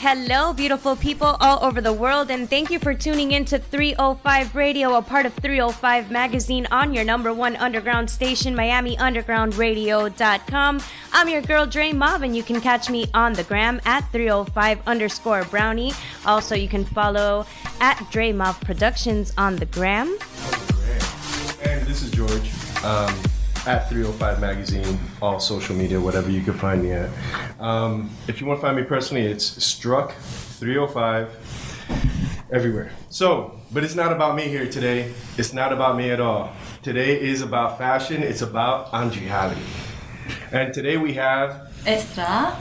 Hello, beautiful people all over the world, and thank you for tuning in to 305 Radio, a part of 305 Magazine on your number one underground station, MiamiUndergroundRadio.com. I'm your girl, Dre Mob, and you can catch me on the gram at 305_Brownie. Also, you can follow at Dre Mob Productions on the gram. And this is George. At 305 Magazine, all social media, whatever you can find me at. If you want to find me personally, it's Struck 305 everywhere. So, but it's not about me here today. It's not about me at all. Today is about fashion. It's about Andriali. And today we have Estra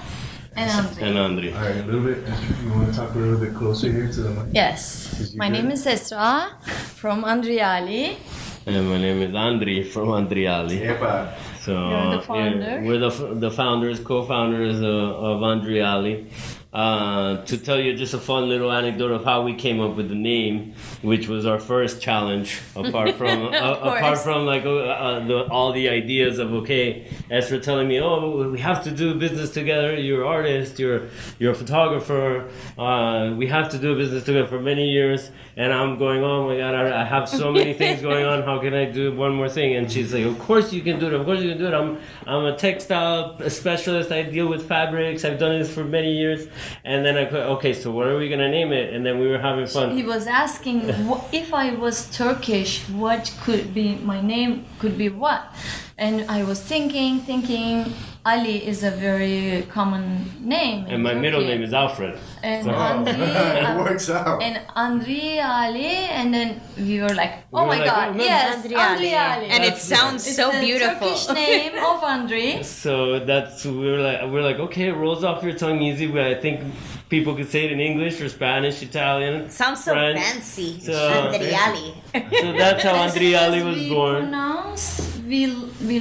and Andri. All right, a little bit. You want to talk a little bit closer here to the mic? Yes. My name is Estra from Andriali. And my name is Andri from Andriali. Epa. So you're the founder? Yeah, we're the founders, co-founders of Andriali. To tell you just a fun little anecdote of how we came up with the name, which was our first challenge, apart from like all the ideas of Esther telling me, oh, we have to do business together. You're an artist, you're a photographer. We have to do business together for many years. And I'm going, oh my God, I have so many things going on. How can I do one more thing? And she's like, of course you can do it. Of course you can do it. I'm a textile specialist. I deal with fabrics. I've done this for many years. And then I put, okay, so what are we going to name it? And then we were having fun. He was asking if I was Turkish, what could be, my name could be what? And I was thinking, Ali is a very common name. And my middle name is Alfred. And so. It works out. And Andriali, and then we were like, oh my God, yes, Andriali. And it sounds so beautiful. It's the Turkish name of Andri. So we're like, okay, it rolls off your tongue easy, but I think people could say it in English or Spanish, Italian, sounds so French. fancy. So, Andriali. So that's how Andriali was born. We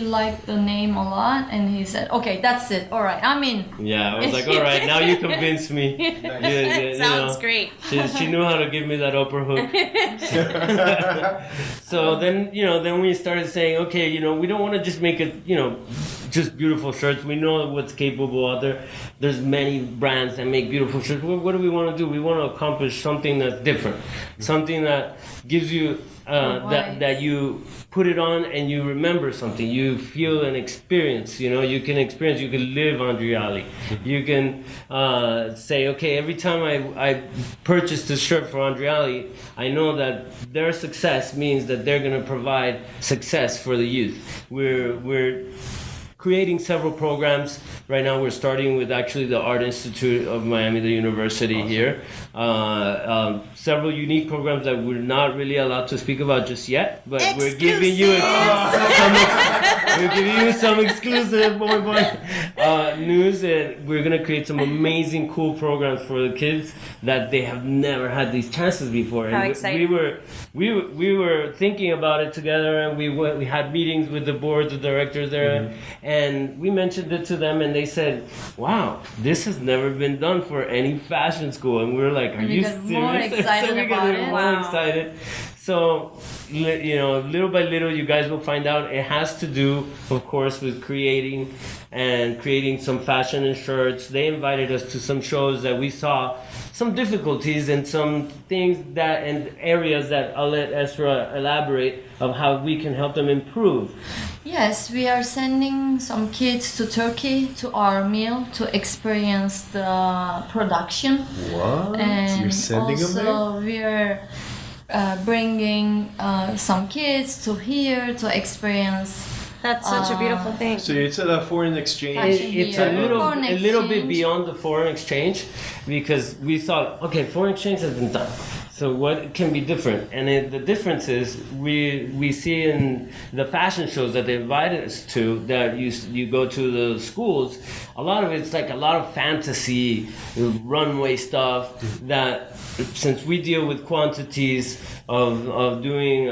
liked the name a lot, and he said, okay, that's it, all right, I'm in. Yeah, I was like, all right, now you convinced me. Sounds great. She knew how to give me that upper hook. So then we started saying, okay, we don't want to just make it, just beautiful shirts. We know what's capable out there. There's many brands that make beautiful shirts. What do we want to do? We want to accomplish something that's different, something that gives you that you put it on and you remember something. You feel an experience. You can experience. You can live Andriali. You can say, okay, every time I purchase this shirt for Andriali, I know that their success means that they're going to provide success for the youth. We're creating several programs. Right now we're starting with actually the Art Institute of Miami, the university here. Several unique programs that we're not really allowed to speak about just yet, but we're giving you some exclusive news, and we're going to create some amazing, cool programs for the kids that they have never had these chances before. How and exciting. We were thinking about it together, and we had meetings with the boards of directors there, and we mentioned it to them, and they said, wow, this has never been done for any fashion school. And we were like, are you serious? More excited So we about it. more excited. So, little by little, you guys will find out. It has to do, of course, with creating some fashion and shirts. They invited us to some shows that we saw some difficulties and some things and areas that I'll let Esra elaborate of how we can help them improve. Yes, we are sending some kids to Turkey, to our mill, to experience the production. What? And you're sending them there? also we are bringing some kids to here to experience. That's such a beautiful thing. So it's a foreign exchange. It's a little bit beyond the foreign exchange, because we thought, okay, foreign exchange has been done. So what can be different? And the difference is we see in the fashion shows that they invited us to, that you go to the schools, a lot of it's like a lot of fantasy, runway stuff, that since we deal with quantities of doing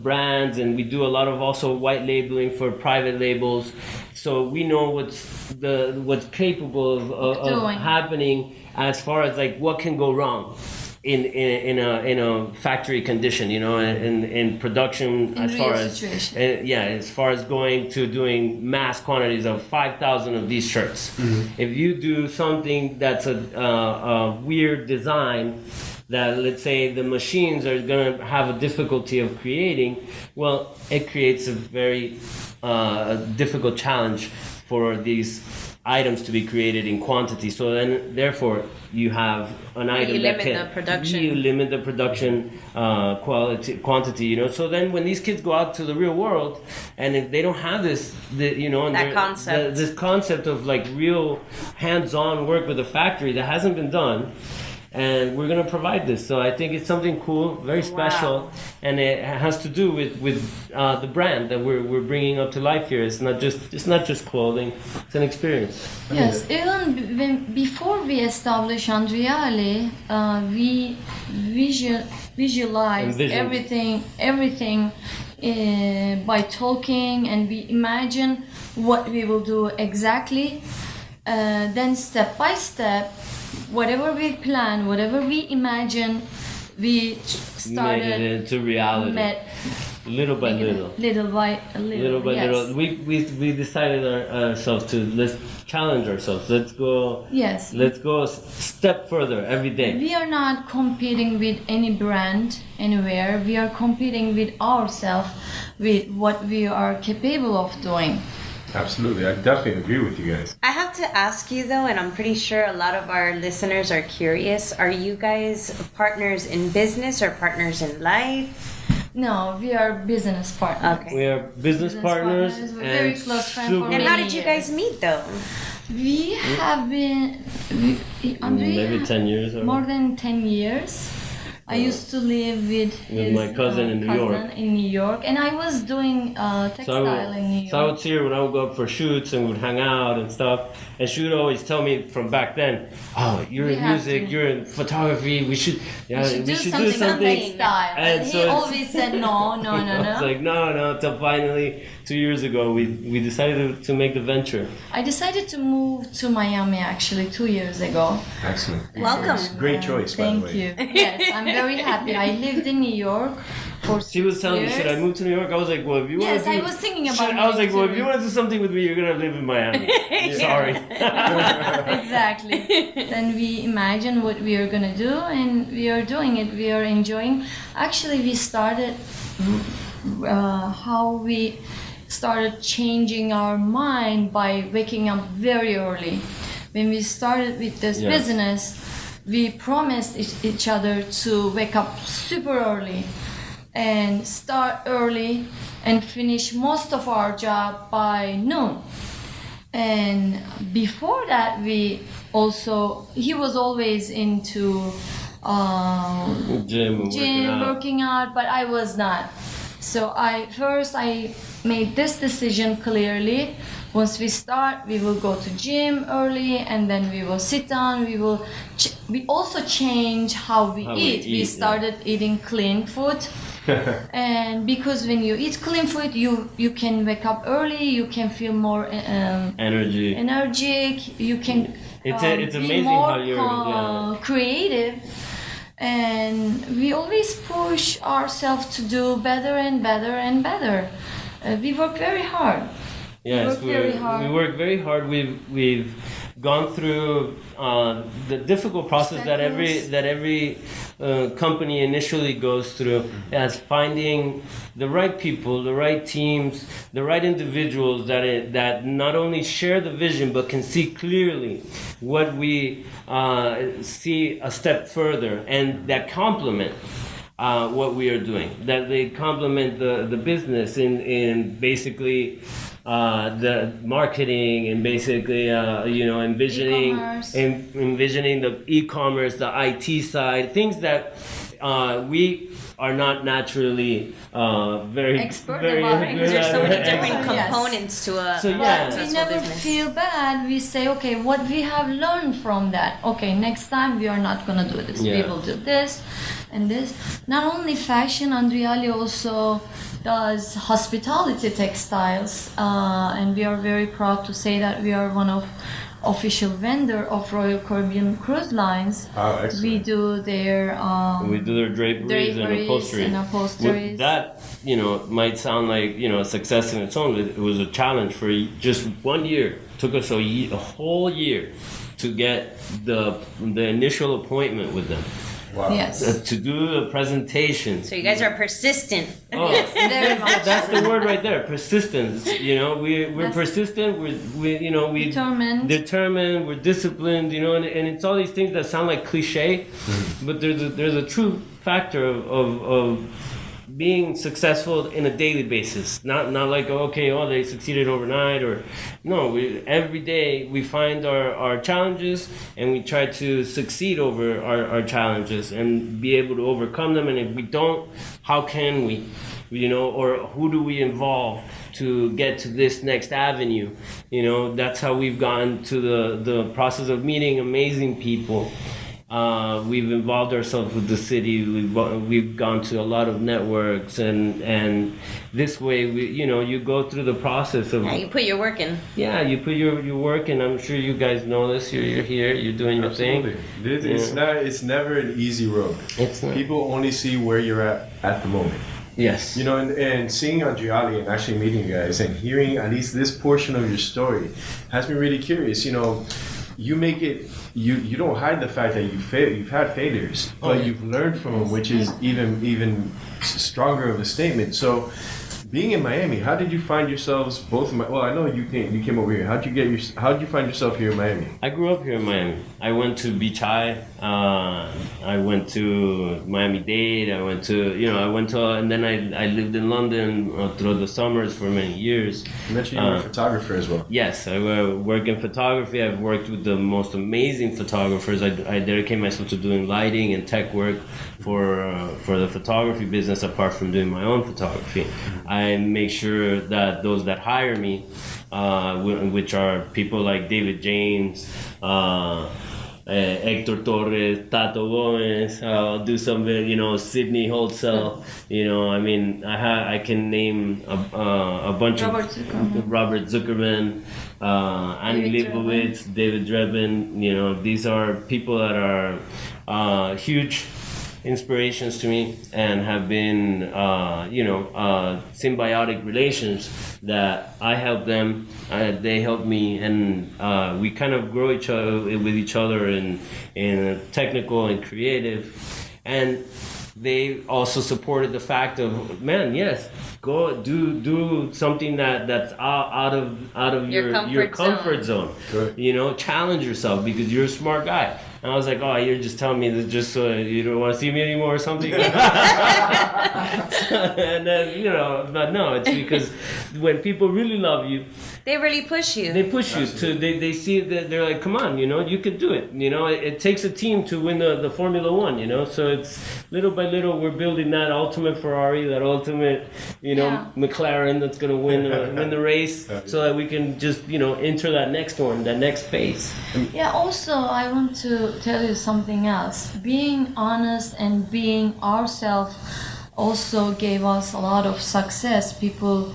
brands, and we do a lot of also white labeling for private labels, so we know what's capable of happening as far as like what can go wrong. in a factory condition, you know, in production, In as real far as situation. as far as going to doing mass quantities of 5,000 of these shirts. If you do something that's a weird design that, let's say, the machines are going to have a difficulty of creating, well, it creates a very difficult challenge for these items to be created in quantity. So then, therefore, you have an item that limit the production. You limit the production quantity. You know. So then, when these kids go out to the real world, and if they don't have this, you know, and That concept. this concept of like real hands-on work with a factory that hasn't been done. And we're gonna provide this, so I think it's something cool, very special, and it has to do with the brand that we're bringing up to life here. It's not just clothing; it's an experience. Yes, even before we established Andriali, we visualized Envisioned. everything by talking, and we imagine what we will do exactly. Then step by step, whatever we plan, whatever we imagine, we started Made it into reality, little by little. Little by little. Yes. Little. We decided ourselves to let's challenge ourselves. Let's go. Yes. Let's go a step further every day. We are not competing with any brand anywhere. We are competing with ourselves, with what we are capable of doing. Absolutely, I definitely agree with you guys. I have to ask you though, and I'm pretty sure a lot of our listeners are curious, are you guys partners in business or partners in life? No, we are business partners. Okay. We are business partners We're and very close friends for super- And how many did you years. guys meet though? We have been maybe 10 years or more than 10 years. I used to live with his my cousin in New York. in New York, and I was doing textile in New York. So I would see her when I would go up for shoots and would hang out and stuff. And she would always tell me from back then, "Oh, you're We in have music, to- you're in photography. We should do something textile." And And so he it's- always said no. It's like no. Till finally 2 years ago, we decided to make the venture. I decided to move to Miami actually 2 years ago. Excellent. Welcome. Great choice, by the Thank way. you. Yes, I'm very happy. I lived in New York for She was telling me, years. should I move to New York? I was like, well, if you want Yes, to do... I was thinking about I was like, well, if moving you to- want to do something with me, you're going to live in Miami. Sorry. Exactly. Then we imagine what we are gonna do, and we are doing it. We are enjoying. Actually, we started how we started changing our mind by waking up very early. When we started with this Yes. business, we promised each other to wake up super early and start early and finish most of our job by noon. And before that, he was always into Gym, working out, but I was not. So I made this decision clearly. Once we start, we will go to gym early, and then we will sit down. We also change how we eat. We started eating clean food. And because when you eat clean food, you can wake up early, you can feel more energetic, you can it's be amazing more how you're creative. And we always push ourselves to do better and better and better. We work very hard. Yes, work very hard. We work very hard. We've gone through the difficult process that every company initially goes through, as finding the right people, the right teams, the right individuals that not only share the vision but can see clearly what we see a step further, and that complement what we are doing. That they complement the business in basically the marketing and basically envisioning the e-commerce, the IT side, things that we are not naturally very Expert very about it. Because there's so many different Yes. components to a So, yeah. But we successful never business. feel bad. We say, okay, what we have learned from that. Okay, next time we are not gonna do this. We Yeah. will do this and this. Not only fashion, Andriali also does hospitality textiles, and we are very proud to say that we are one of official vendor of Royal Caribbean Cruise Lines. Oh, excellent. We do their draperies and upholsteries. With that, might sound like, a success in its own. It was a challenge for just 1 year. It took us a whole year to get the initial appointment with them. Wow. Yes. To do the presentations. So you guys are persistent. Oh, Very much. that's the word right there. Persistence. We're persistent. We determined. We're disciplined. And it's all these things that sound like cliche, but there's a true factor of being successful in a daily basis. Not like they succeeded overnight or no. Every day we find our challenges and we try to succeed over our challenges and be able to overcome them. And if we don't, how can we? Or who do we involve to get to this next avenue? That's how we've gotten to the process of meeting amazing people. We've involved ourselves with the city. We've gone to a lot of networks, and this way, you go through the process of. Yeah, you put your work in. Yeah, you put your work in. I'm sure you guys know this. You're here. You're doing your thing. It's never an easy road. It's not. People only see where you're at the moment. Yes. And seeing Andriali and actually meeting you guys and hearing at least this portion of your story has me really curious. You make it. You don't hide the fact that you've had failures, but you've learned from them, which is even stronger of a statement. So, being in Miami, how did you find yourselves both? I know you came over here. How did you find yourself here in Miami? I grew up here in Miami. I went to Beach High. I went to Miami-Dade. And then I lived in London through the summers for many years. You mentioned you were a photographer as well. Yes, I work in photography. I've worked with the most amazing photographers. I dedicate myself to doing lighting and tech work for the photography business, apart from doing my own photography. I make sure that those that hire me, which are people like David James, Hector Torres, Tato Gomez, I'll do some, Sydney Holtzell, I can name a bunch Robert Zuckerman, Annie Leibovitz, David Drebin, these are people that are huge inspirations to me and have been, symbiotic relations that I help them, they help me, and we kind of grow with each other in technical and creative. And they also supported the fact of, go do something that's out of your comfort zone. Good. Challenge yourself because you're a smart guy. And I was like, you're just telling me this just so you don't want to see me anymore or something? And then, but no, it's because when people really love you, they really push you. They push you to. They see that they're like, come on, you can do it. It takes a team to win the Formula One. So it's little by little we're building that ultimate Ferrari, that ultimate, McLaren that's gonna win the race, so that we can just enter that next one, that next phase. Yeah. Also, I want to tell you something else. Being honest and being ourselves also gave us a lot of success. People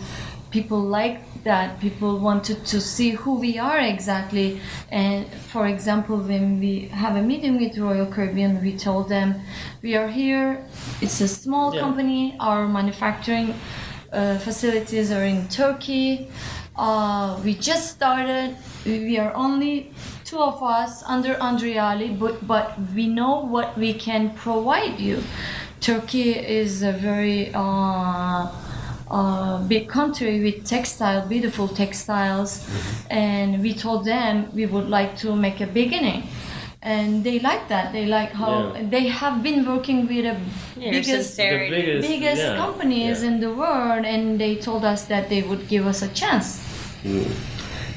like that. People wanted to see who we are exactly. And for example, when we have a meeting with Royal Caribbean, we told them we are here. It's a small company. Our manufacturing facilities are in Turkey. We just started. We are only 2 of us under Andriali, but we know what we can provide you. Turkey is a very big country with beautiful textiles, and we told them we would like to make a beginning. And they like that. They like how they have been working with the biggest companies in the world, and they told us that they would give us a chance.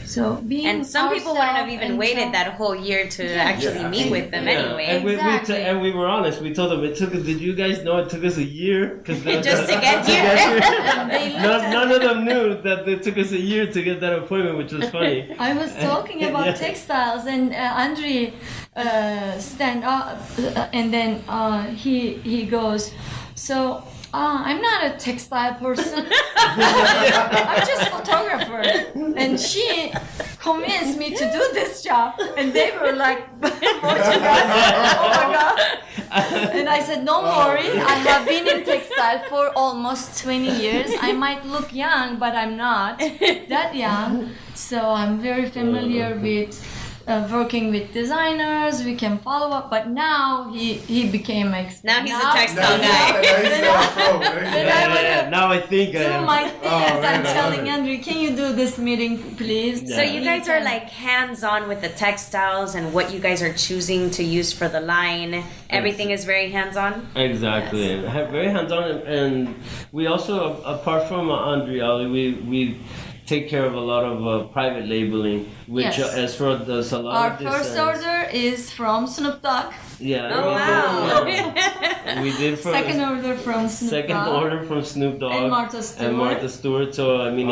So and some people wouldn't have even waited that whole year to actually meet with them anyway. And we were honest. We told them did you guys know it took us a year? Just to get here. None of them knew that it took us a year to get that appointment, which was funny. I was talking about textiles, and Andri stand up, and then he goes, so I'm not a textile person. I'm just a photographer. And she convinced me to do this job. And they were like watching us. Oh my God. And I said, don't worry. I have been in textile for almost 20 years. I might look young, but I'm not that young. So I'm very familiar with working with designers. We can follow up, but now he became now he's a textile guy. Now I think I do am. my things. I'm telling Andrew, can you do this meeting, please? So you guys are like hands-on with the textiles and what you guys are choosing to use for the line. Everything is very hands-on. Exactly, Yes. very hands-on, and we also, apart from Andriali, we take care of a lot of private labeling, which Yes. Ezra does a lot Our of this. first order is from Snoop Dogg. Yeah. Oh wow! We did for Second order from Snoop second Dogg. order from Snoop Dogg And Martha Stewart. So I mean,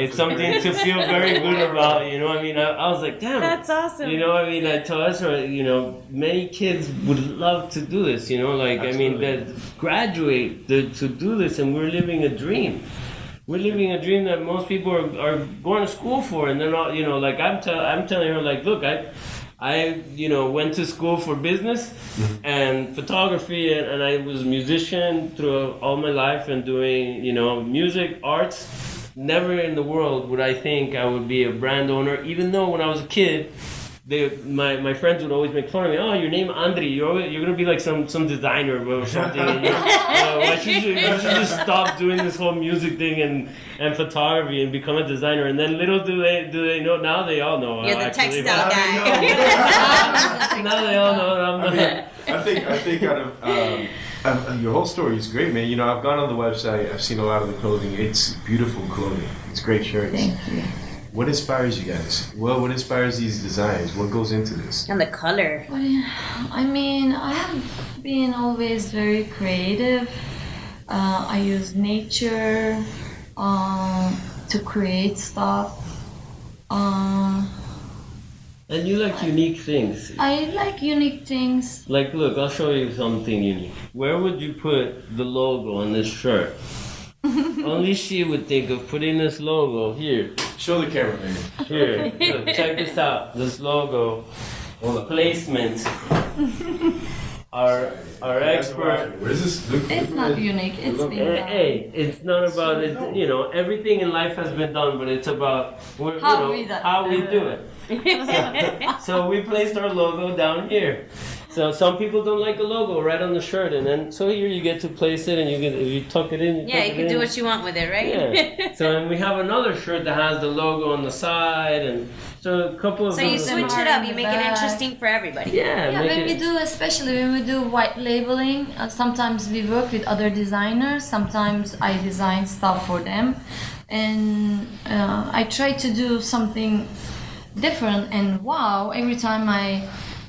it's something to feel very good about. You know, I mean, I was like, damn, That's awesome. You know, I mean, I told us, many kids would love to do this. You know, like Absolutely. I mean, that graduate to do this, and we're living a dream. We're living a dream that most people are going to school for, and they're not. You know, like I'm telling her, like, look, I went to school for business and photography, and I was a musician through all my life and doing, music, arts. Never in the world would I think I would be a brand owner, even though when I was a kid, my friends would always make fun of me. Oh, your name Andri, you're gonna be like some designer or something. Why should you just stop doing this whole music thing and photography and become a designer? And then little do they know, now they all know. You're the actually. textile guy. Now they all know I'm not. I think out of your whole story is great, man. I've gone on the website. I've seen a lot of the clothing. It's beautiful clothing. It's great shirts. Thank you. What inspires you guys? Well, what inspires these designs? What goes into this? And the color. I mean, I have been always very creative. I use nature to create stuff. And you like unique things. I like unique things. Like, look, I'll show you something unique. Where would you put the logo on this shirt? Only she would think of putting this logo here. Show the camera, man. Here, look, check this out. This logo, placement. Our expert. Where is this? It's not unique. It's been done. Hey, it's not about it. Everything in life has been done, but it's about How we do it. So we placed our logo down here. So some people don't like the logo right on the shirt, and then so here you get to place it, and you tuck it in. Yeah, you can do what you want with it, right? Yeah. So and we have another shirt that has the logo on the side, and so a couple of. So you those- switch it up. You make it interesting for everybody. Yeah. Yeah, make when it- we do, especially when we do white labeling, sometimes we work with other designers. Sometimes I design stuff for them, and I try to do something different. And wow, every time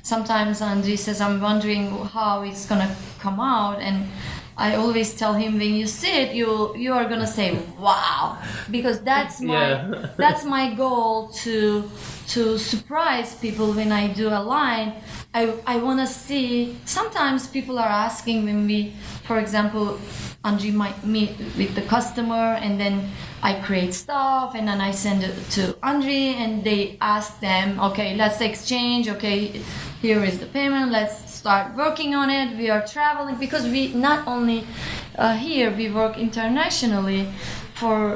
sometimes Andri says, I'm wondering how it's gonna come out, and I always tell him, when you see it, you are gonna say wow, because that's my goal to surprise people when I do a line. I wanna see. Sometimes people are asking when we, for example, Andri might meet with the customer, and then I create stuff, and then I send it to Andri, and they ask them, okay, let's exchange. Okay, here is the payment. Let's start working on it. We are traveling because we not only here, we work internationally.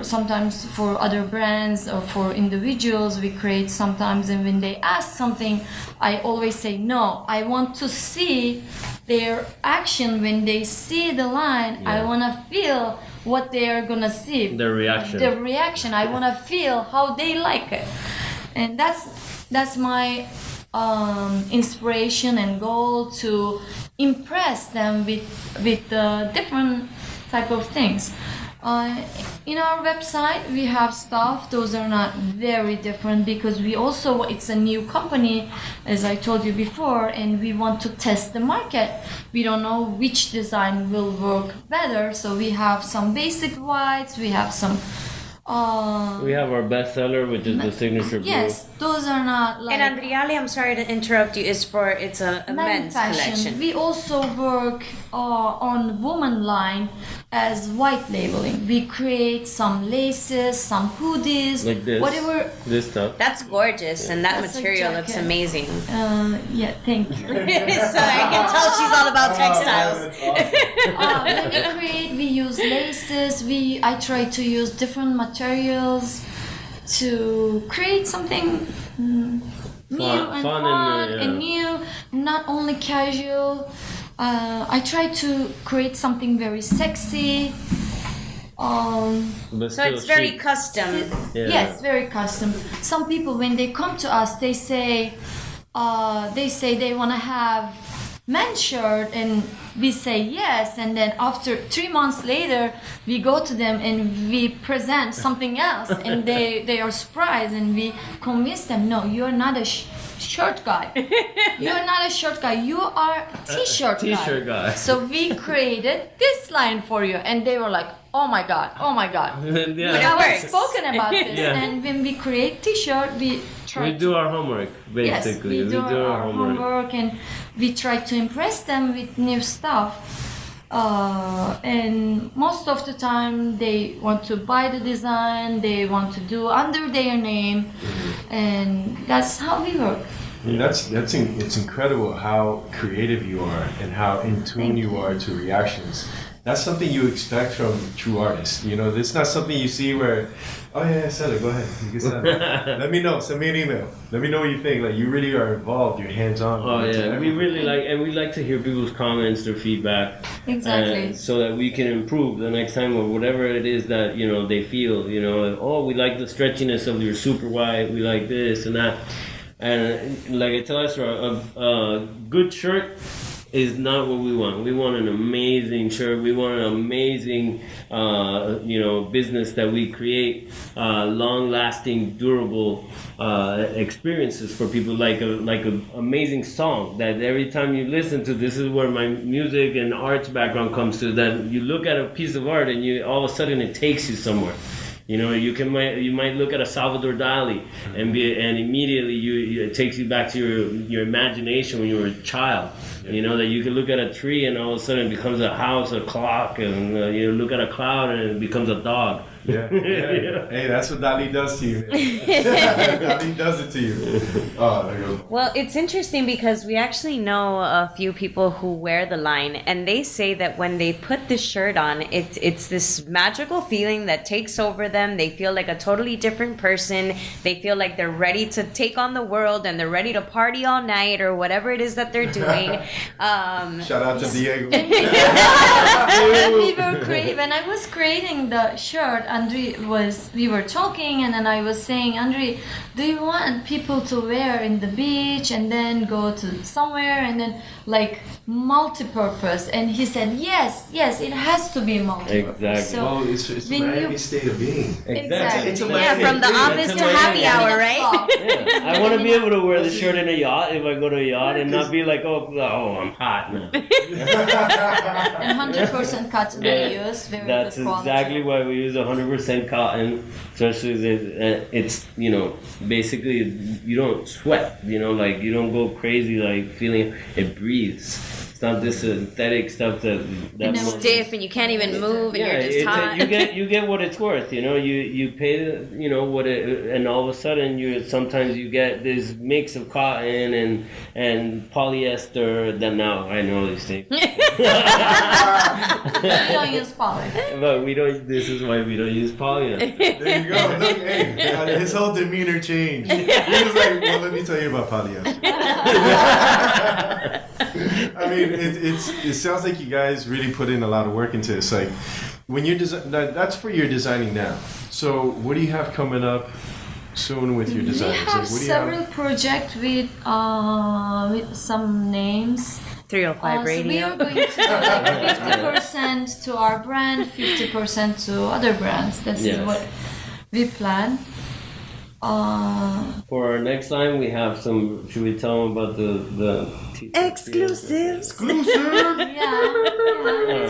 Sometimes for other brands or for individuals, we create sometimes, and when they ask something, I always say no. I want to see their action when they see the line. Yeah. I want to feel what they are gonna see. Their reaction. The reaction. I want to feel how they like it, and that's my inspiration and goal, to impress them with different type of things. In our website we have stuff. Those are not very different because it's a new company, as I told you before, and we want to test the market. We don't know which design will work better, so we have some basic whites, we have some we have our bestseller, which is the signature blue. yes, Those are not like. And Andriali, I'm sorry to interrupt you, it's a men's collection. We also work on woman line as white labeling. We create some laces, some hoodies, Like this. whatever. This stuff. That's gorgeous, and that That's a material looks jacket. amazing. Yeah, thank you. So I can tell she's all about textiles. When we create, we use laces. I try to use different materials to create something new and fun and new, not only casual. I try to create something very sexy. But So still it's very chic. custom. Yeah. Yes, very custom. Some people, when they come to us, they say they want to have men's shirt, and we say yes, and then after 3 months later we go to them and we present something else, and they are surprised, and we convince them, no, you're not a shirt guy. You're not a shirt guy, you are a t-shirt guy. T-shirt guy. So we created this line for you, and they were like, oh my god. Yeah. We haven't works. spoken about this. Yeah. And when we create t-shirt, we try We do our homework, yes, basically. we do our homework, and we try to impress them with new stuff. And most of the time they want to buy the design, they want to do under their name, and that's how we work. It's incredible how creative you are and how in tune you are to reactions. That's something you expect from true artists. You know, it's not something you see where, oh yeah, send it, go ahead. You can send it. Let me know, send me an email. Let me know what you think. Like, you really are involved, you're hands-on. Oh yeah, we really like to hear people's comments, their feedback, Exactly. so that we can improve the next time or whatever it is that they feel. Oh, we like the stretchiness of your super wide. We like this and that, and like I tell us, a good shirt is not what we want. We want an amazing shirt. We want an amazing, business that we create long-lasting, durable experiences for people. Like a amazing song that every time you listen to, this is where my music and arts background comes to. That you look at a piece of art and all of a sudden it takes you somewhere. You might look at a Salvador Dali and immediately it takes you back to your imagination when you were a child. That you can look at a tree and all of a sudden it becomes a house, a clock, and you look at a cloud and it becomes a dog. Yeah. Hey, that's what Dali does to you, man. Dali does it to you. Oh, there you go. Well, it's interesting because we actually know a few people who wear the line, and they say that when they put this shirt on, it's this magical feeling that takes over them. They feel like a totally different person. They feel like they're ready to take on the world, and they're ready to party all night or whatever it is that they're doing. Shout out to Diego. When I was creating the shirt, we were talking, and then I was saying, Andri, do you want people to wear in the beach and then go to somewhere and then like multi-purpose? And he said, yes, it has to be multi-purpose. Exactly. So Well, it's a Miami state of being. Exactly. It's a Yeah, from the office to happy hour, right? Yeah. I want to be able to wear the shirt in a yacht if I go to a yacht and not be like, oh, I'm hot now. And 100% cotton we use, very That's good quality. exactly why we use 100% cotton, especially it's basically you don't sweat, like you don't go crazy, like feeling it breathes. It's not this synthetic stuff that It's Stiff, and you can't even move, and yeah, you're just hot. you get what it's worth. You pay what it, and all of a sudden sometimes you get this mix of cotton and polyester. That now I know these things. We don't use poly. But we don't. This is why we don't use polyester. There you go. Look, hey, his whole demeanor changed. He was like, well, let me tell you about polyester. I mean, it sounds like you guys really put in a lot of work into this. Like, when you're that's for your designing now. So, what do you have coming up soon with your designs? We have several projects with some names. 305 So radio. we are going to do like 50% to our brand, 50% to other brands. This is what we plan. For our next line, we have some. Should we tell them about the Exclusive.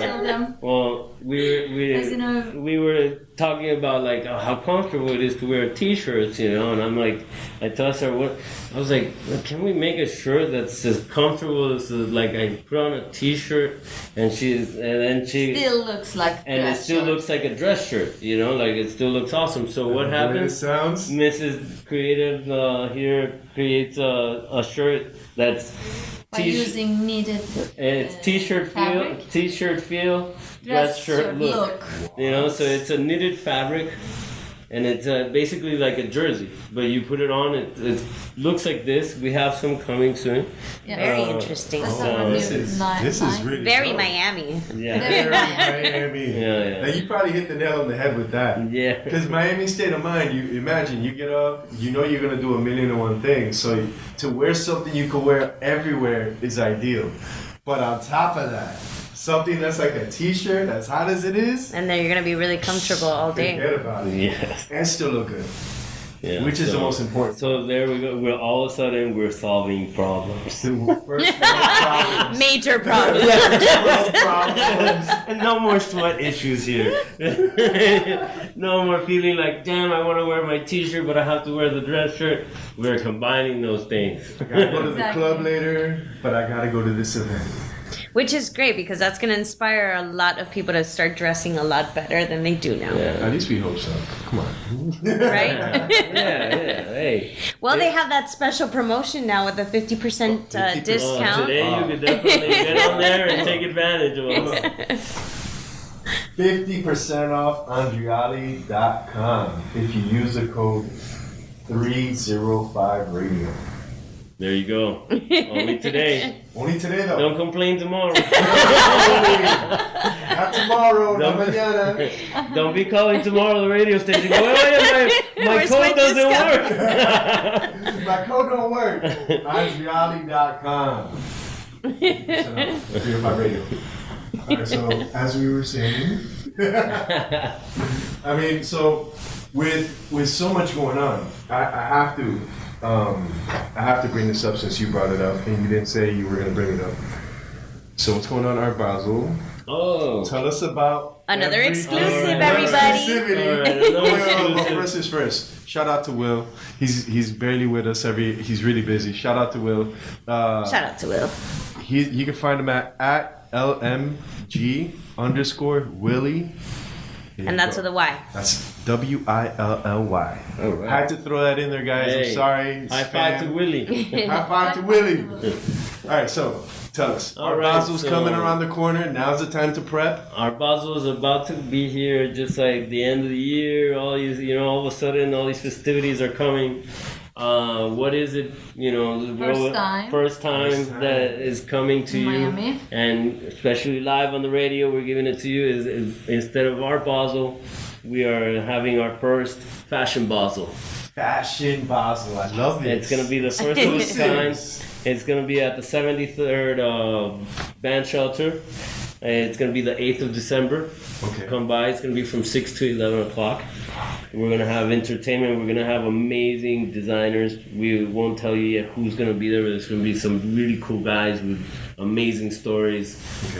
Tell them. Well, As you know, we were talking about like how comfortable it is to wear t-shirts, you know, and I'm like, I told her, I was like, can we make a shirt that's as comfortable as like I put on a t-shirt, and then she still looks like and it still looks like a dress shirt, you know, like it still looks awesome. So what happens? Sounds. Mrs. Creative here creates a shirt that's by using knitted. it's t-shirt feel, dress shirt look. You know, so it's a knitted fabric, and it's basically like a jersey. But you put it on, it looks like this. We have some coming soon. Yeah. Very interesting. That's our This new is line. really Very dope. Miami. Yeah, Very Miami. Yeah. Now you probably hit the nail on the head with that. yeah. Because Miami state of mind, you imagine you get up, you know you're gonna do 1,000,001 things. So to wear something you can wear everywhere is ideal. But on top of that, something that's like a t-shirt, as hot as it is, And then you're gonna be really comfortable all day. forget about it. Yes. And still look good. Yeah. Which is the most important. So there we go. We're all of a sudden we're solving problems. The first world problems. Major problem. World problems. And no more sweat issues here. No more feeling like, damn, I want to wear my t-shirt, but I have to wear the dress shirt. We're combining those things. I gotta go to the Exactly. club later, but I gotta go to this event. Which is great because that's gonna inspire a lot of people to start dressing a lot better than they do now. Yeah. At least we hope so. Come on. Right? Yeah, hey. Well, they have that special promotion now with a 50% 50%. Oh, discount. today you could definitely get on there and take advantage of us. 50% off Andriali.com if you use the code 305radio. There you go. Only today. Only today though. Don't complain tomorrow. Not tomorrow, not Don't- mañana. Don't be calling tomorrow the radio station. Go, wait, my Where's code my doesn't discount?" work. My code don't work. Andriali.com. 305 radio. Alright, so as we were saying, I mean, so with so much going on, I have to bring this up since you brought it up and you didn't say you were going to bring it up. So what's going on in Art Basel? Oh. Tell us about Another exclusive, Alright. everybody. Exclusivity. Alright, another Well, exclusive. first is first. Shout out to Will. He's barely with us. He's really busy. Shout out to Will. Shout out to Will. You can find him at LMG_Willie. And that's with a Y. That's WILLY. All right. Had to throw that in there, guys. Hey, I'm sorry. It's High five spam. to Willie. High five to Willie. All right, so tell us. All Art right, Basel's so- coming around the corner. Now's the time to prep. Our Basel is about to be here, just like the end of the year. All these, all of a sudden, all these festivities are coming. What is it? First time that is coming to In you, Miami. and especially live on the radio. We're giving it to you. Is instead of our Basel, we are having our first fashion Basel. Fashion Basel. I love it. It's gonna be the first of its kind. It's gonna be at the 73rd Band Shelter. It's gonna be the 8th of December. Okay. Come by. It's gonna be from 6 to 11 o'clock. We're gonna have entertainment. We're gonna have amazing designers. We won't tell you yet who's gonna be there, but there's gonna be some really cool guys with amazing stories.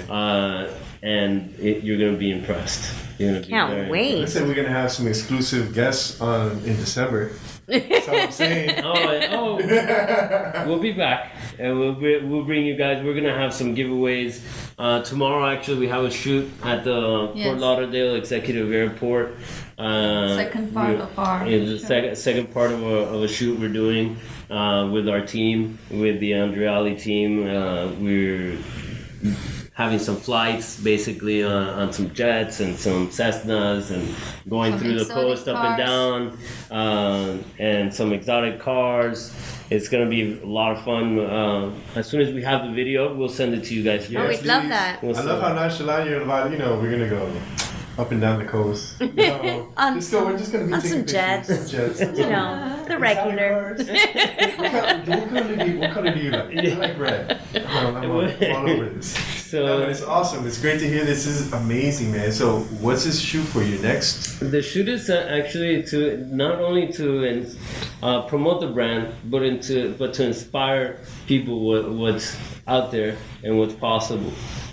Okay. And you're gonna be impressed. You're gonna be Can't very wait. Listen, we're gonna have some exclusive guests on in December. That's what I'm saying. We'll be back, and we'll bring you guys. We're gonna have some giveaways tomorrow. Actually, we have a shoot at the Yes. Fort Lauderdale Executive Airport. Second part of our It's the second part of a shoot we're doing with our team, with the Andriali team. We're having some flights, basically on some jets and some Cessnas, and going Some through the exotic coast up and cars. down, and some exotic cars. It's gonna be a lot of fun. As soon as we have the video, we'll send it to you guys. Oh, we'd love that. We'll I love how nonchalant you're about. We're gonna go up and down the coast. On We're just gonna be on taking some jets. pictures. Jets. The regular. What color do you like? I like red. I'm all over this. No, but it's awesome. It's great to hear. This is amazing, man. So, what's this shoot for you next? The shoot is actually to not only to promote the brand, but to inspire people out there and what's possible.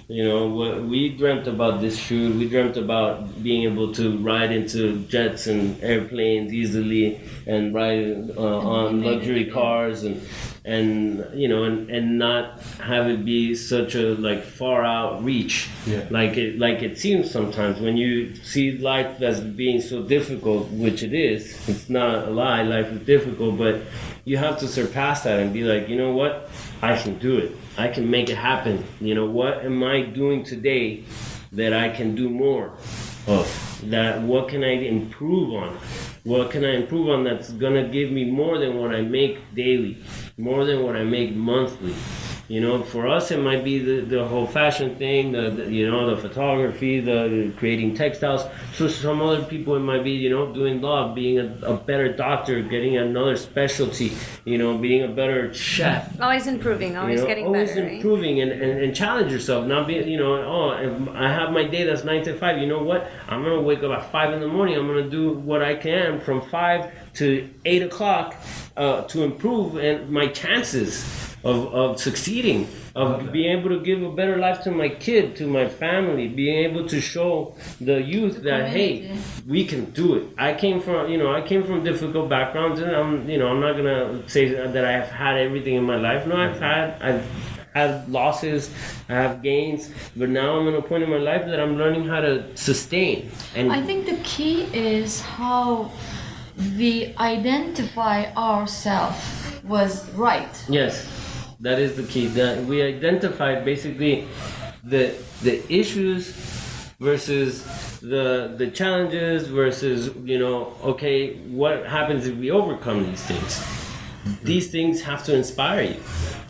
You know, we dreamt about this shoot. We dreamt about being able to ride into jets and airplanes easily, and ride on luxury cars, and you know, and not have it be such a like far out reach, like it seems sometimes when you see life as being so difficult, which it is. It's not a lie. Life is difficult, but you have to surpass that and be like, you know what, I can do it. I can make it happen. You know, what am I doing today that I can do more of? That what can I improve on? What can I improve on that's gonna give me more than what I make daily, more than what I make monthly? You know, for us it might be the whole fashion thing, the you know, the photography, the creating textiles. So some other people it might be, you know, doing law, being a better doctor, getting another specialty, you know, being a better chef. Always improving, always getting always better. Always improving, right? and challenge yourself. Not be, you know, if I have my day that's 9 to 5. You know what? I'm gonna wake up at 5 in the morning. I'm gonna do what I can from 5 to 8 o'clock to improve and my chances of succeeding, of being able to give a better life to my kid, to my family, being able to show the youth that, hey, we can do it. I came from difficult backgrounds, and I'm not gonna say that I've had everything in my life. No, I've had losses, I have gains, but now I'm in a point in my life that I'm learning how to sustain. And I think the key is how we identify ourselves was right. Yes. That is the key. That we identified basically the issues versus the challenges versus, you know, okay, what happens if we overcome these things? These things have to inspire you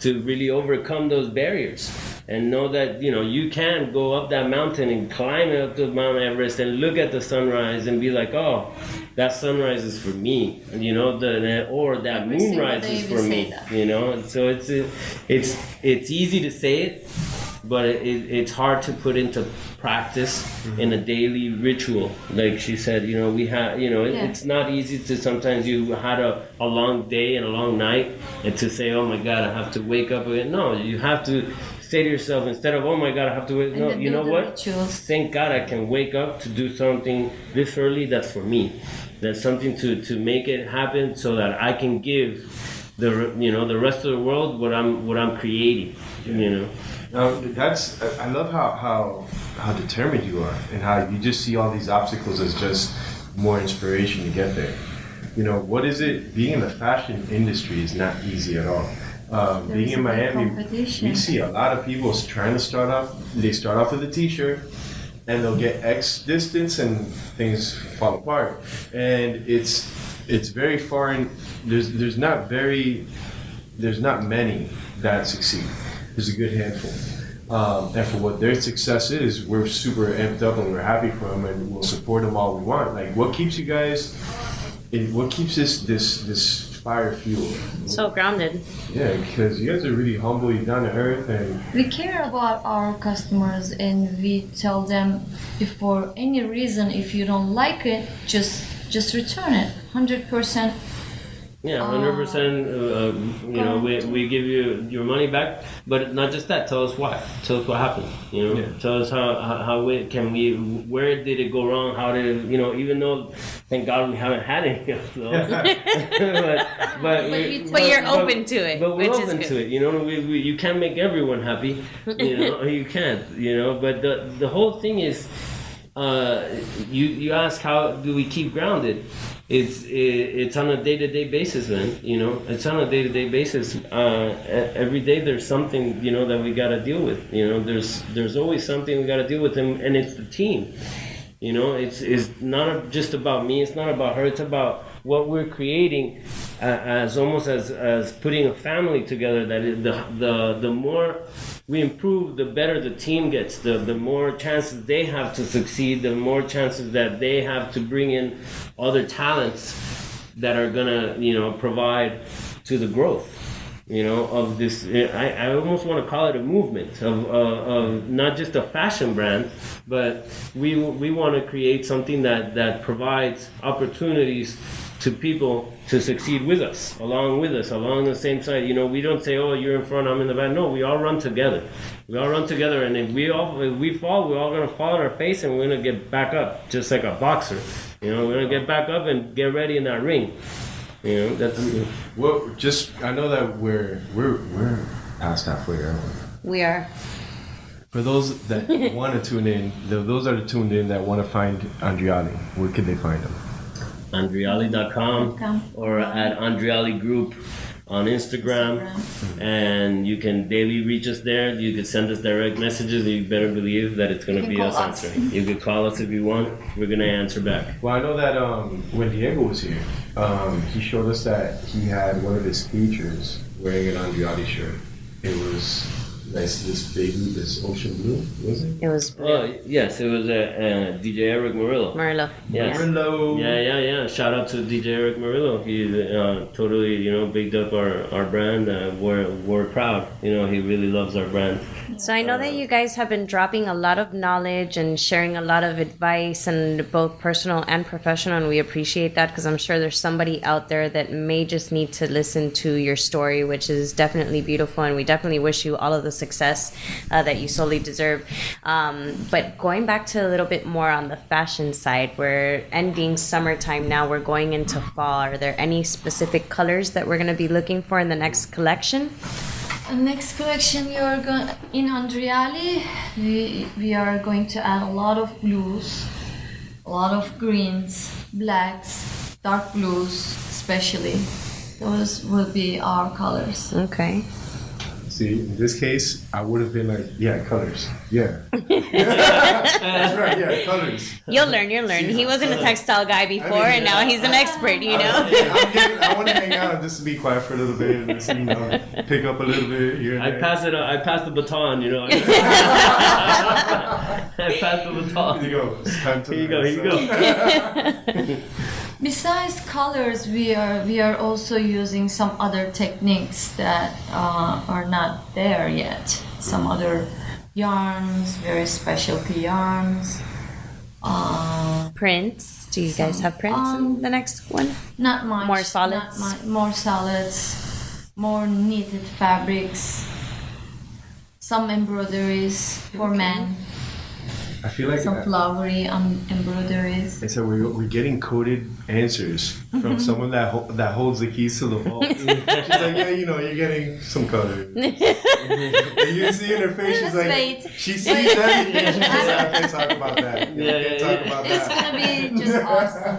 to really overcome those barriers and know that, you know, you can go up that mountain and climb up to Mount Everest and look at the sunrise and be like, oh, that sunrise is for me, you know, or that moonrise is for me, you know. And so it's easy to say it, but it's hard to put into practice in a daily ritual. Like she said, you know, we have, you know, it's not easy to, sometimes you had a long day and a long night, and to say, oh my God, I have to wake up again. No, you have to say to yourself, instead of, oh my God, I have to wake up, no, you know what? Rituals. Thank God I can wake up to do something this early that's for me. That's something to make it happen so that I can give the rest of the world what I'm creating, you know. I love how determined you are, and how you just see all these obstacles as just more inspiration to get there. You know, what is it? Being in the fashion industry is not easy at all. Being in Miami, we see a lot of people trying to start off. They start off with a t-shirt, and they'll get X distance, and things fall apart. And it's very foreign. There's not many that succeed. There's a good handful. And for what their success is, we're super amped up and we're happy for them, and we'll support them all we want. Like, what keeps you guys? What keeps this fire fuel? So grounded. Yeah, because you guys are really humble, you're down to earth, and we care about our customers, and we tell them, if for any reason, if you don't like it, just return it, 100%. Yeah, 100%. You know, we give you your money back, but not just that. Tell us why. Tell us what happened. You know, tell us where did it go wrong? How did, you know? Even though, thank God, we haven't had any of those. but you're open to it. But we're open to it. You know, you can't make everyone happy. You know, you can't. You know, but the whole thing is, you ask, how do we keep grounded? It's on a day-to-day basis, man. You know, it's on a day-to-day basis. Every day there's something, you know, that we gotta deal with. You know, there's always something we gotta deal with, and it's the team. You know, it's not just about me. It's not about her. It's about what we're creating, as almost as putting a family together. That the more we improve, the better the team gets. The more chances they have to succeed, the more chances that they have to bring in other talents that are gonna, you know, provide to the growth, you know, of this. I almost want to call it a movement of not just a fashion brand, but we want to create something that provides opportunities to people to succeed with us, along the same side. You know, we don't say, "Oh, you're in front, I'm in the back." No, we all run together. And if we fall, we're all gonna fall on our face, and we're gonna get back up, just like a boxer. You know, we're gonna get back up and get ready in that ring. You know, that's. Well, I know that we're past halfway, aren't we? We are. For those that want to tune in, those that are tuned in that want to find Andriali, where could they find him? Andriali.com or at Andriali Group on Instagram. And you can daily reach us there. You can send us direct messages. You better believe that it's going to be us answering. You can call us if you want. We're going to answer back. Well, I know that when Diego was here, he showed us that he had one of his features wearing an Andriali shirt. It was this ocean blue, was it? It was. Yes, it was DJ Eric Murillo. Yes. Murillo. Yeah. Shout out to DJ Eric Murillo. He totally, bigged up our brand. We're proud. He really loves our brand. So I know that you guys have been dropping a lot of knowledge and sharing a lot of advice, and both personal and professional, and we appreciate that because I'm sure there's somebody out there that may just need to listen to your story, which is definitely beautiful, and we definitely wish you all of the success that you solely deserve. But going back to a little bit more on the fashion side, we're ending summertime now, we're going into fall. Are there any specific colors that we're going to be looking for in the next collection? Next collection, in Andriali, we are going to add a lot of blues, a lot of greens, blacks, dark blues, especially. Those will be our colors. Okay. See, in this case, I would have been like, yeah, colors. Yeah. That's right, yeah, colors. You'll learn. See, he wasn't a textile guy before, and now he's an expert, I want to hang out just to be quiet for a little bit and just, pick up a little bit here and I there. pass the baton, I pass the baton. Here you go. It's time to Here you go. Besides colors, we are also using some other techniques that are not there yet. Some other yarns, very specialty yarns. Prints. Do you guys have prints in the next one? Not much. More solids? More solids. More knitted fabrics. Some embroideries for men. I feel like some flowery embroideries. So we're getting coded answers from someone that holds the keys to the vault. She's like, yeah, you're getting some color. And you see in her face, she's like, she sees everything. She's just like, I can't talk about that. Can't talk about that. It's gonna be just awesome.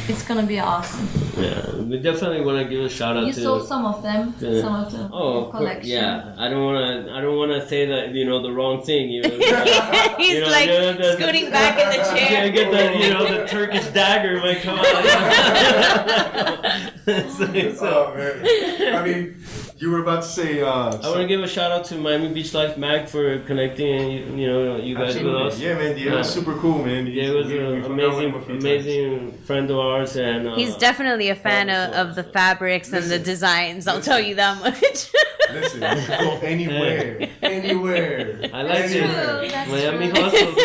It's gonna be awesome. Yeah, we definitely want to give a shout out to. You sold some of them, some of the collection. Yeah, I don't wanna say that the wrong thing. He's scooting back in the chair. You get the Turkish dagger. Like, come on. Oh man, I mean. You were about to say. I want to give a shout out to Miami Beach Life Mag for connecting, you guys with us. Yeah, man, Diego's super cool, man. Diego's an amazing friend of ours, and he's definitely a fan of the fabrics and the designs. I'll tell you that much. Listen, you can go anywhere. I like it. Miami hustles.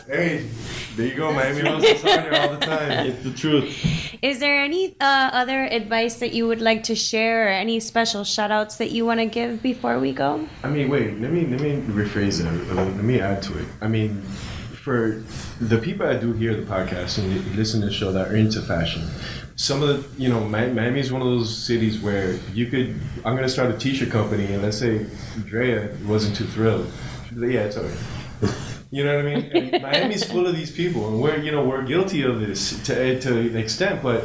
Hey. There you go, Miami hustles harder all the time. It's the truth. Is there any other advice that you would like to share, or any special shout-outs that you want to give before we go? I mean, wait, let me rephrase that. Let me add to it. I mean, for the people that do hear the podcast and listen to the show that are into fashion, some of the, Miami is one of those cities where I'm going to start a t-shirt company, and let's say Drea wasn't too thrilled. She'd be like, yeah, it's all right. You know what I mean? And Miami's full of these people, and we're guilty of this to an extent. But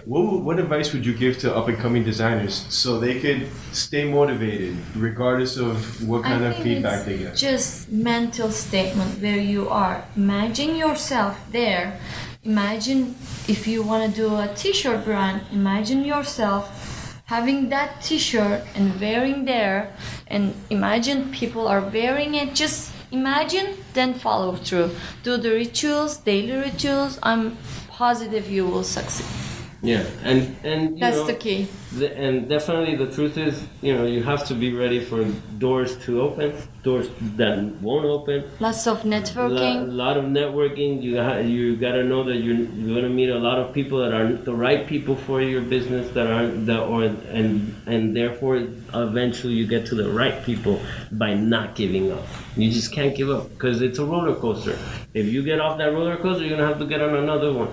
what advice would you give to up and coming designers so they could stay motivated regardless of what kind of feedback they get? Just mental statement where you are. Imagine yourself there. Imagine if you want to do a t-shirt brand. Imagine yourself having that t-shirt and wearing there, and imagine people are wearing it. Just imagine, then follow through. Do the rituals, daily rituals. I'm positive you will succeed. Yeah, and you That's know, the key. and definitely the truth is, you know, you have to be ready for doors to open, doors that won't open. Lots of A networking. lot of networking. You gotta know that you're gonna meet a lot of people that aren't the right people for your business, and therefore eventually you get to the right people by not giving up. You just can't give up because it's a roller coaster. If you get off that roller coaster, you're gonna have to get on another one.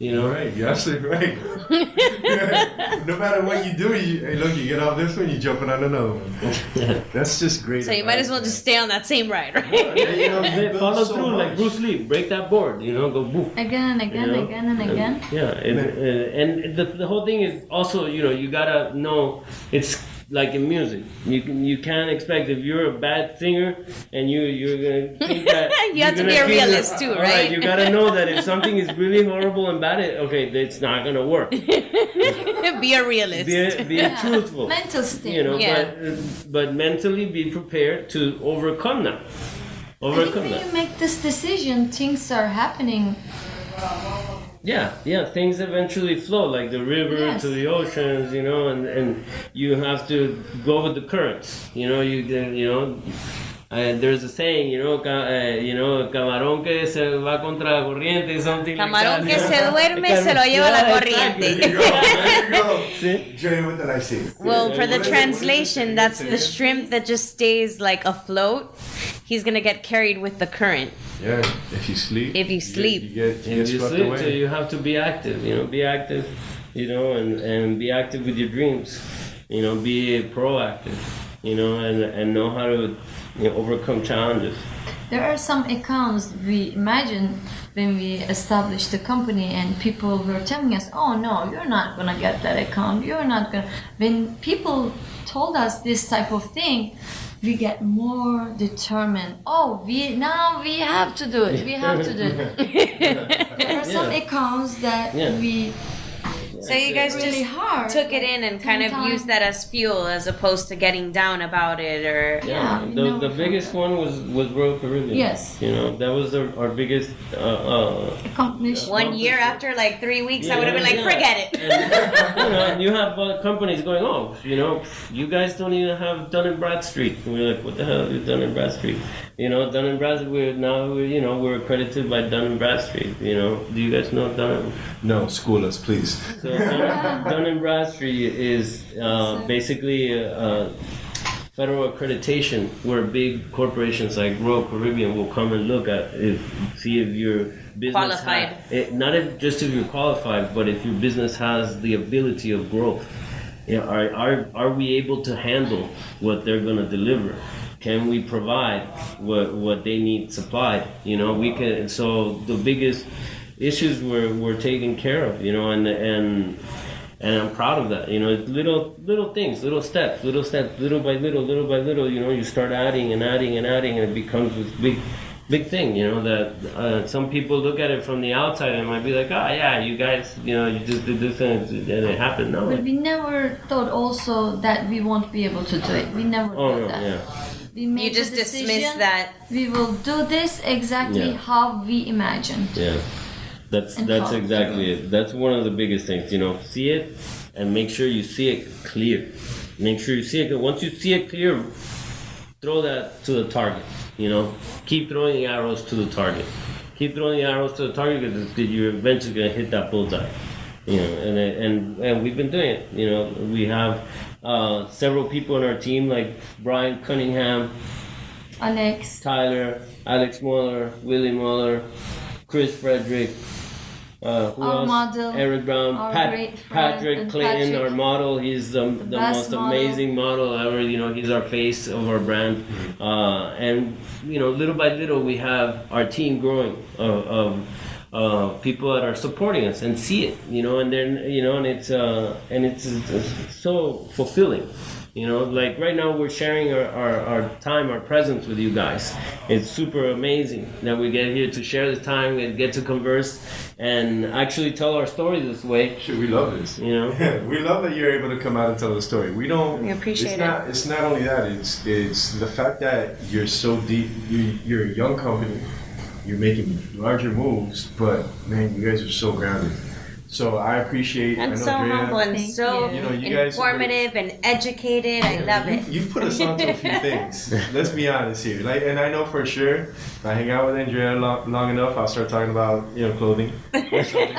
You know, Right, you're absolutely right. No matter what you do, hey, look, you get off this one, you're jumping on another one. That's just great. So you might as well just stay on that same ride, right? Yeah, you know, you build follow so through like much. Bruce Lee. Break that board. You know, go boom. Again and again, You know? again and again. Yeah, and the whole thing is also, you know, you gotta know it's like in music. You can't expect if you're a bad singer and you're gonna think that You have to be a realist too, right? You gotta know that if something is really horrible and bad, it's not gonna work. Be a realist. Be truthful. Mental state. You know, Yeah. but mentally be prepared to overcome that. I think Overcome when that. you make this decision, things are happening. Yeah, things eventually flow like the river Yes. to the oceans, you know, and you have to go with the currents. You know, there's a saying, camarón que se va contra la corriente, something Camarón like que that. se duerme se lo lleva la corriente. There you go. There you go. See? Jay, what did I say? Well, for the What did- translation, what did that's you the say? shrimp that just stays like afloat. He's gonna get carried with the current. Yeah, if you sleep. If you sleep. You get If you swept sleep, away. so you have to be active. You know, be active. You know, and be active with your dreams. You know, be proactive. You know, and know how to overcome challenges. There are some accounts we imagine when we established the company and people were telling us, oh no, you're not gonna get that account, you're not gonna. When people told us this type of thing, we get more determined. Oh, we have to do it. We have to do it. There are some accounts that Yeah. we So you guys really just hard. took it in and kind of Sometimes- used that as fuel as opposed to getting down about it or... Yeah, we the know. biggest one was Royal Caribbean. Yes. You know, that was our biggest. accomplish. 1 year after like 3 weeks, I would have been like, Yeah. forget it. And you have companies going, oh, you guys don't even have Dun and Bradstreet. And we're like, what the hell is Dun and Bradstreet? Dun and Bradstreet. We're accredited by Dun and Bradstreet. Do you guys know Dun? No, school us, please. So Dun and Bradstreet is basically federal accreditation where big corporations like Royal Caribbean will come and look at see if your business Qualified. not just if you're qualified, but if your business has the ability of growth. Are we able to handle what they're going to deliver? Can we provide what they need supplied? We can. So the biggest issues were taken care of. And I'm proud of that. It's little things, little steps, little by little. You start adding and adding and adding, and it becomes this big thing. That some people look at it from the outside and might be like, oh yeah, you guys, you just did this and it happened. No. But we never thought also that we won't be able to do it. We never thought that. Yeah. We made You just the decision, dismiss that. we will do this exactly Yeah. how we imagined. Yeah. That's And how- exactly it. That's one of the biggest things. See it and make sure you see it clear. Make sure you see it. Once you see it clear, throw that to the target. Keep throwing the arrows to the target. Keep throwing the arrows to the target because you're eventually gonna hit that bullseye. And we've been doing it. We have several people on our team like Brian Cunningham, Alex, Tyler, Alex Mueller, Willie Mueller, Chris Frederick, who Our else? model, Eric Brown, our great friend, Patrick and Clayton, Patrick, our model. He's the best most model. amazing model ever. He's our face of our brand. And little by little, we have our team growing of people that are supporting us and see it. And then and it's so fulfilling. Like right now we're sharing our time, our presence with you guys. It's super amazing that we get here to share this time and get to converse and actually tell our story this way. Shit, we love this. You know? We love that you're able to come out and tell the story. We don't. We appreciate it. It's not only that. It's the fact that you're so deep. You're a young company. You're making larger moves, but man, you guys are so grounded. So I appreciate. I'm I know so Drea, humble and Thank so you. You guys informative and educated. I love it. You've put us onto a few things. Let's be honest here. Like, and I know for sure, if I hang out with Andrea long enough, I'll start talking about clothing. And colors and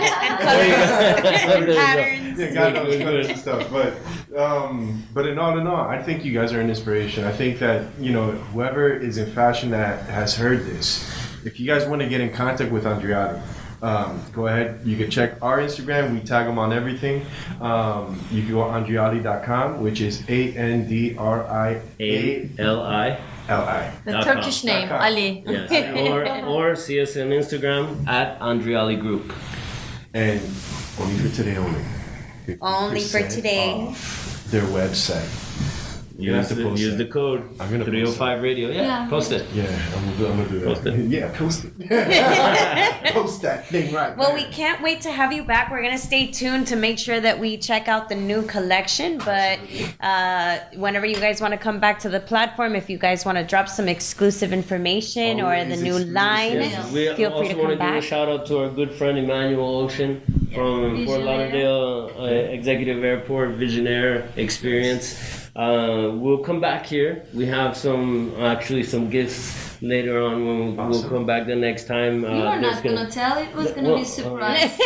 patterns. Yeah, God knows colors and stuff. But in all, I think you guys are an inspiration. I think that whoever is in fashion that has heard this, if you guys want to get in contact with Andriali, go ahead. You can check our Instagram. We tag them on everything. You can go andriali.com, which is ANDRIALI. The Turkish name, .com. Ali. Yes. or see us on Instagram at Andriali Group. And only for today only. Only for 50% today. off their website. You have to post Use it. the code. I'm gonna 305 Radio. Yeah, post it. Yeah, I'm gonna do that. Post it. Yeah, post it. Post that thing right. Well, there. we can't wait to have you back. We're going to stay tuned to make sure that we check out the new collection. But whenever you guys want to come back to the platform, if you guys want to drop some exclusive information or the Always new exclusive. line, Yes. We feel free to also want come to give a back. shout out to our good friend Emmanuel Ocean from Fort Visionaire. Lauderdale Executive Airport Visionaire Experience. We'll come back here. We have some gifts later on when we'll come back the next time. You were not gonna tell. It was gonna be a surprise.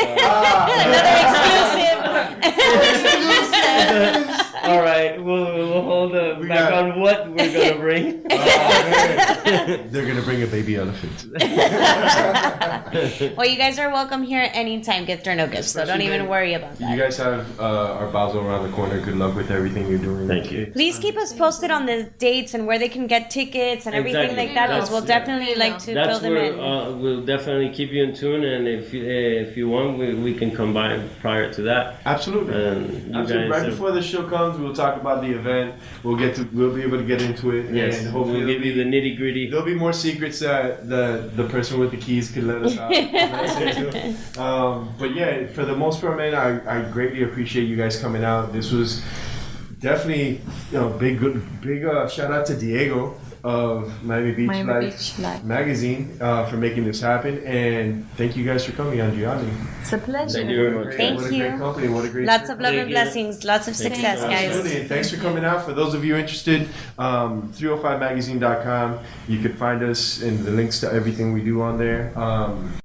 All right, we'll hold back on what we're gonna bring. They're gonna bring a baby elephant. Well, you guys are welcome here anytime, gift or no gift. So don't even worry about You that. guys have our Basel around the corner. Good luck with everything you're doing. Thank you. Please keep us posted on the dates and where they can get tickets and everything Exactly. like that, because we'll That's- definitely like to That's fill them where in. we'll definitely keep you in tune, and if you want, we can come by prior to that. Absolutely. And you Absolutely. guys Right have- before the show comes, we'll talk about the event. We'll be able to get into it. Yes, And hopefully we'll give you the nitty gritty. there'll be more secrets that the person with the keys could let us out. But yeah, for the most part, man, I greatly appreciate you guys coming out. This was definitely big shout out to Diego of Miami Beach Life magazine for making this happen, and thank you guys for coming, Andriali. It's a pleasure. Thank you very much. Thank What a you. great company. What a great Lots of love Thank and you. blessings. Lots of success, guys. Absolutely. And thanks for coming out. For those of you interested, 305magazine.com. You can find us and the links to everything we do on there.